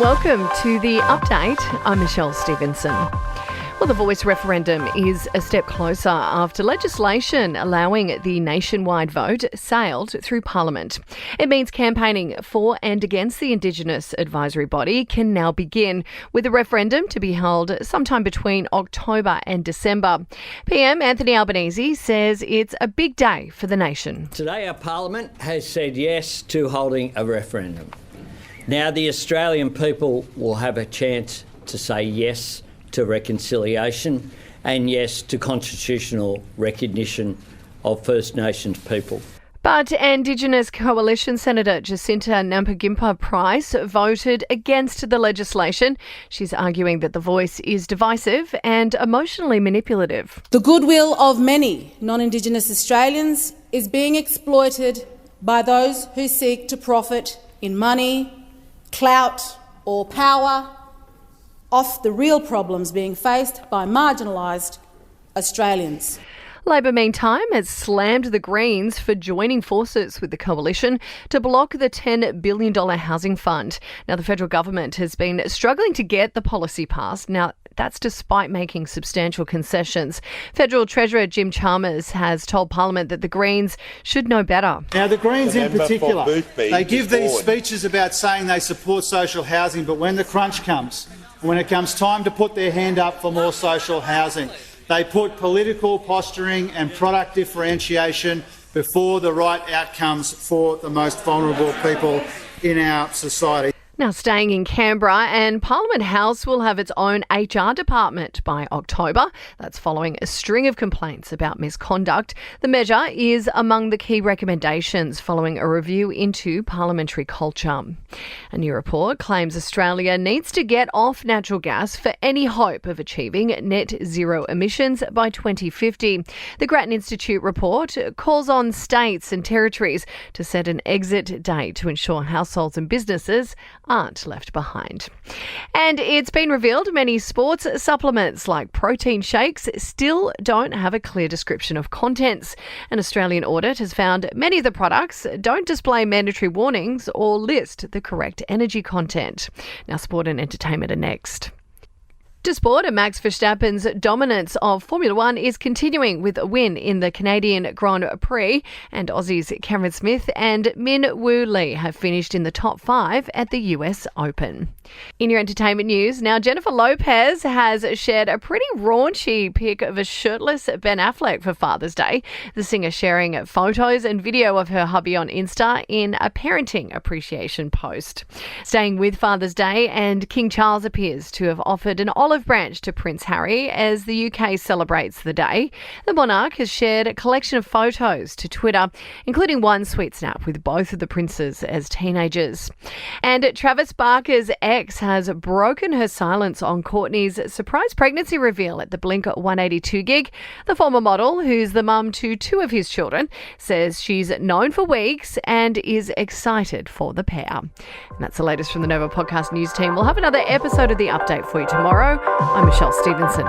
and welcome to The Update. I'm Michelle Stevenson. Well, the Voice Referendum is a step closer after legislation allowing the nationwide vote sailed through Parliament. It means campaigning for and against the Indigenous Advisory Body can now begin, with a referendum to be held sometime between October and December. PM Anthony Albanese says it's a big day for the nation. Today our Parliament has said yes to holding a referendum. Now the Australian people will have a chance to say yes to reconciliation and yes to constitutional recognition of First Nations people. But Indigenous Coalition Senator Jacinta Nampijinpa-Price voted against the legislation. She's arguing that the voice is divisive and emotionally manipulative. The goodwill of many non-Indigenous Australians is being exploited by those who seek to profit in money, clout or power off the real problems being faced by marginalised Australians. Labor, meantime, has slammed the Greens for joining forces with the coalition to block the $10 billion housing fund. Now, the federal government has been struggling to get the policy passed. Now, that's despite making substantial concessions. Federal Treasurer Jim Chalmers has told Parliament that the Greens should know better. Now, the Greens in particular, they give these speeches about saying they support social housing, but when the crunch comes, when it comes time to put their hand up for more social housing, they put political posturing and product differentiation before the right outcomes for the most vulnerable people in our society. Now, staying in Canberra, and Parliament House will have its own HR department by October. That's following a string of complaints about misconduct. The measure is among the key recommendations following a review into parliamentary culture. A new report claims Australia needs to get off natural gas for any hope of achieving net zero emissions by 2050. The Grattan Institute report calls on states and territories to set an exit date to ensure households and businesses aren't left behind. And it's been revealed many sports supplements like protein shakes still don't have a clear description of contents. An Australian audit has found many of the products don't display mandatory warnings or list the correct energy content. Now, sport and entertainment are next. To sport, and Max Verstappen's dominance of Formula One is continuing with a win in the Canadian Grand Prix, and Aussies Cameron Smith and Min Woo Lee have finished in the top 5 at the US Open. In your entertainment news, now Jennifer Lopez has shared a pretty raunchy pic of a shirtless Ben Affleck for Father's Day. The singer sharing photos and video of her hubby on Insta in a parenting appreciation post. Staying with Father's Day, and King Charles appears to have offered an olive branch to Prince Harry as the UK celebrates the day. The monarch has shared a collection of photos to Twitter, including one sweet snap with both of the princes as teenagers. And Travis Barker's ex has broken her silence on Kourtney's surprise pregnancy reveal at the Blink 182 gig. The former model, who's the mum to 2 of his children, says she's known for weeks and is excited for the pair. And that's the latest from the Nova Podcast News team. We'll have another episode of The Update for you tomorrow. I'm Michelle Stevenson.